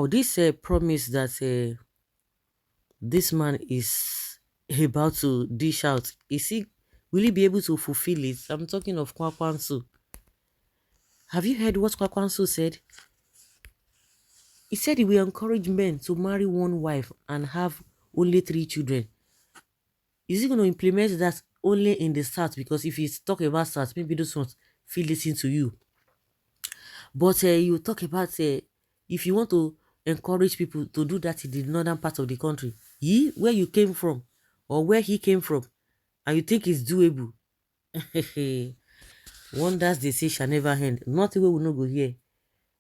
Now, this promise that this man is about to dish out, will he be able to fulfill it? I'm talking of Kwakwanso. Have you heard what Kwakwanso said? He said he will encourage men to marry one wife and have only 3 children. Is he going to implement that only in the start? Because if he's talking about start, maybe those ones feel listen to you. But you talk about if you want to encourage people to do that in the northern part of the country, where you came from or where he came from, and you think it's doable, wonders they say shall never end. Nothing we will not go here.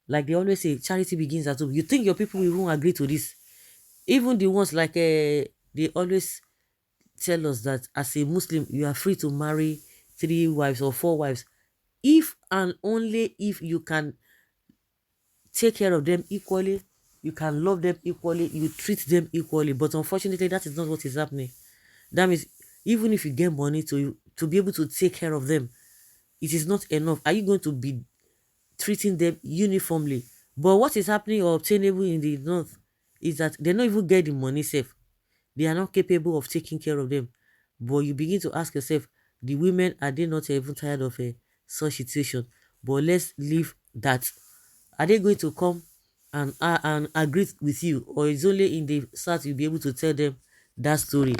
Like they always say, charity begins at home. You think your people will even agree to this? Even the ones like they always tell us that as a Muslim, you are free to marry 3 wives or 4 wives, if and only if you can take care of them equally, you can love them equally, you treat them equally. But unfortunately, that is not what is happening. That means even if you get money to be able to take care of them, it is not enough. Are you going to be treating them uniformly? But what is happening or obtainable in the north is that they not even get the money safe. They are not capable of taking care of them. But you begin to ask yourself, the women, are they not even tired of a such situation? But let's leave that. Are they going to come and agree with you, or is only in the start you'll be able to tell them that story?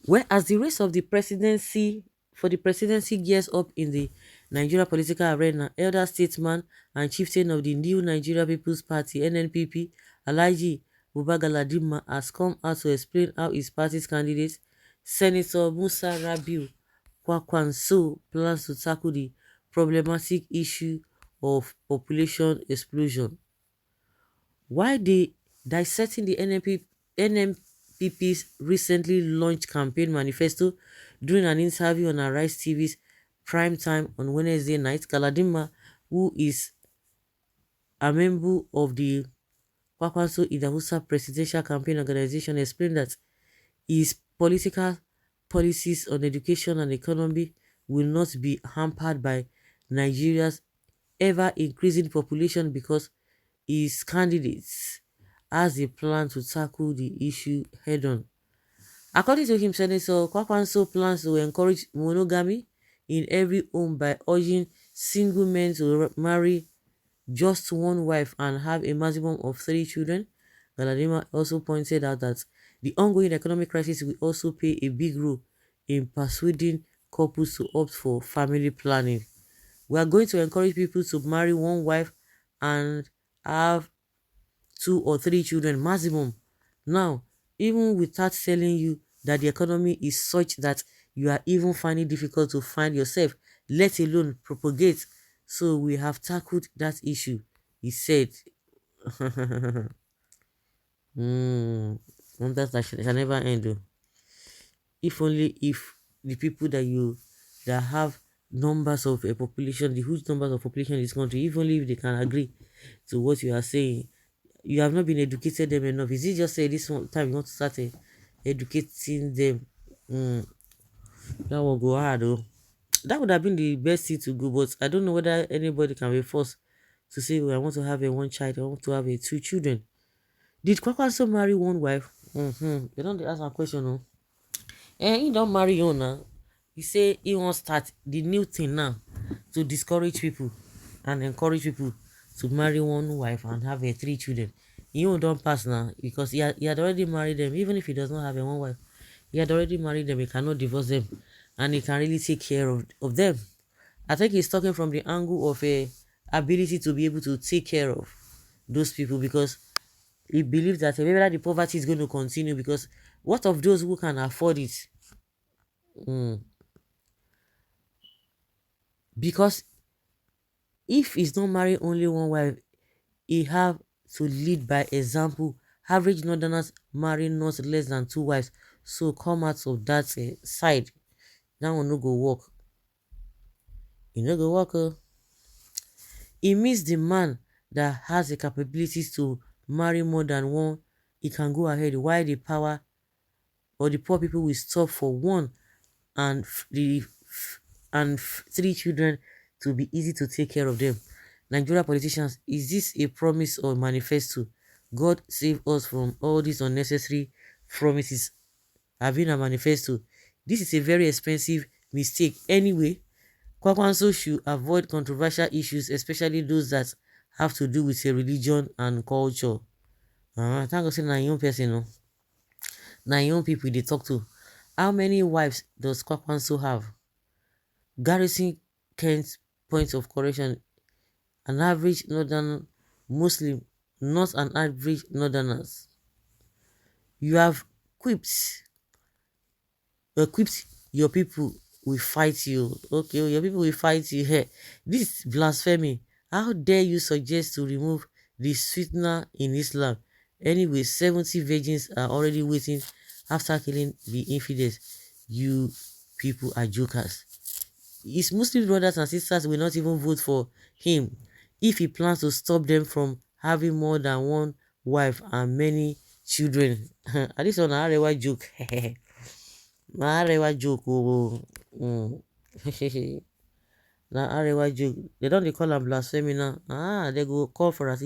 Whereas the race of the presidency for the presidency gears up in the Nigeria political arena, elder statesman and chieftain of the new Nigeria People's Party (NNPP), Alhaji Buba Galadima, has come out to explain how his party's candidate, Senator Musa Rabiu Kwakwanso, plans to tackle the problematic issue of population explosion. While dissecting the NMPP's recently launched campaign manifesto during an interview on Arise TV's prime time on Wednesday night, Galadima, who is a member of the Kwakwanso Idahusa Presidential Campaign Organization, explained that his political policies on education and economy will not be hampered by Nigeria's ever increasing population because his candidates has a plan to tackle the issue head on. According to him, Senator Kwakwanso plans to encourage monogamy in every home by urging single men to marry just one wife and have a maximum of 3 children. Galadima also pointed out that the ongoing economic crisis will also play a big role in persuading couples to opt for family planning. We are going to encourage people to marry one wife and have 2 or 3 children maximum. Now, even without telling you that the economy is such that you are even finding difficult to find yourself, let alone propagate. So we have tackled that issue, he said. Wonders that shall never end. Oh. If only if the people that have numbers of a population, the huge numbers of population in this country, if only if they can agree to what you are saying, you have not been educated them enough. Is it just say this one time you want to start educating them? That will go hard though. That would have been the best thing to go, but I don't know whether anybody can be forced to say, "Oh, I want to have a one child, I want to have 2 children." Did Kwakwanso marry one wife? They don't ask a question, no. And he don't marry you now. He say he wants start the new thing now to discourage people and encourage people to marry one wife and have 3 children. You don't pass now because he had already married them. Even if he does not have a one wife, he had already married them. He cannot divorce them, and he can really take care of them. I think he's talking from the angle of a ability to be able to take care of those people because he believes that maybe that the poverty is going to continue because what of those who can afford it? Because if he's not marrying only one wife, he have to lead by example. Average northerners marry not less than 2 wives. So come out of that side. That one no go work. You no go work. It means the man that has the capabilities to marry more than one, he can go ahead while the power or the poor people will stop for one and 3 children to be easy to take care of them. Nigeria politicians, is this a promise or manifesto? God save us from all these unnecessary promises having a manifesto. This is a very expensive mistake. Anyway, Kwakwanso should avoid controversial issues, especially those that have to do with a religion and culture. Thank God say na young person, no? Na young people they talk to. How many wives does Kwakwanso have? Garrison Kent's point of correction, an average northern Muslim, not an average northerners. You have quipped, equipped your people will fight you. Okay, your people will fight you here. This is blasphemy. How dare you suggest to remove the sweetener in Islam? Anyway, 70 virgins are already waiting after killing the infidels. You people are jokers. His Muslim brothers and sisters will not even vote for him if he plans to stop them from having more than one wife and many children. At this one, I arewa joke. Na arewa joke. Oh. Mm. Na arewa joke. They don't dey call am blasphemy now. They go call for us.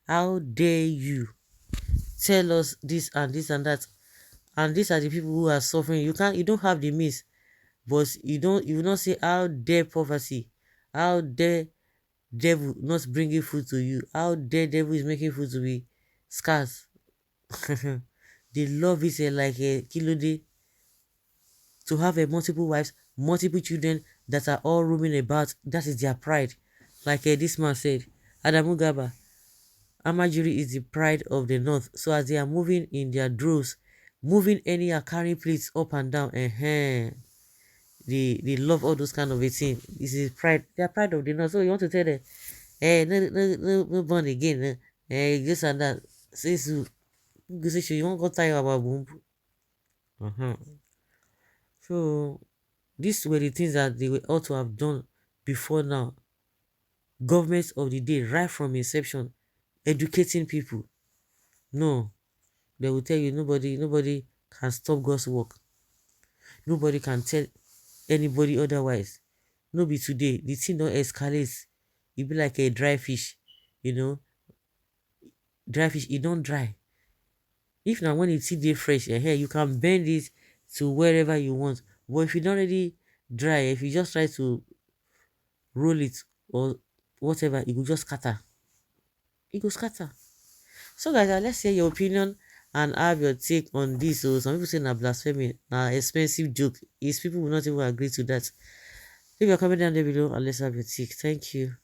How dare you tell us this and this and that? And these are the people who are suffering. You don't have the means. But you will not say how dare poverty, how dare devil not bringing food to you, how dare devil is making food to be scarce. They love it like a kilode to have a multiple wives, multiple children that are all roaming about. That is their pride. Like this man said, Adamu Gaba, Amajiri is the pride of the north. So as they are moving in their droves, moving any carrying plates up and down, they love all those kind of a thing. This is pride. They are pride of the north. So you want to tell them, no born again. This and that. Say so. You won't go tire about boom. Uh-huh. So these were the things that they were ought to have done before now. Governments of the day, right from inception, educating people. No, they will tell you nobody can stop God's work. Nobody can tell anybody otherwise. No be today, the thing don't escalate. E be like a dry fish, you know. Dry fish, it don't dry. If now when it's dey fresh, you can bend it to wherever you want. But if it don't already dry, if you just try to roll it or whatever, it will just scatter. It will scatter. So guys, let's hear your opinion and have your take on this. So some people say na blasphemy, na expensive joke. Is people will not even agree to that. Leave your comment down there below and let's have your take. Thank you.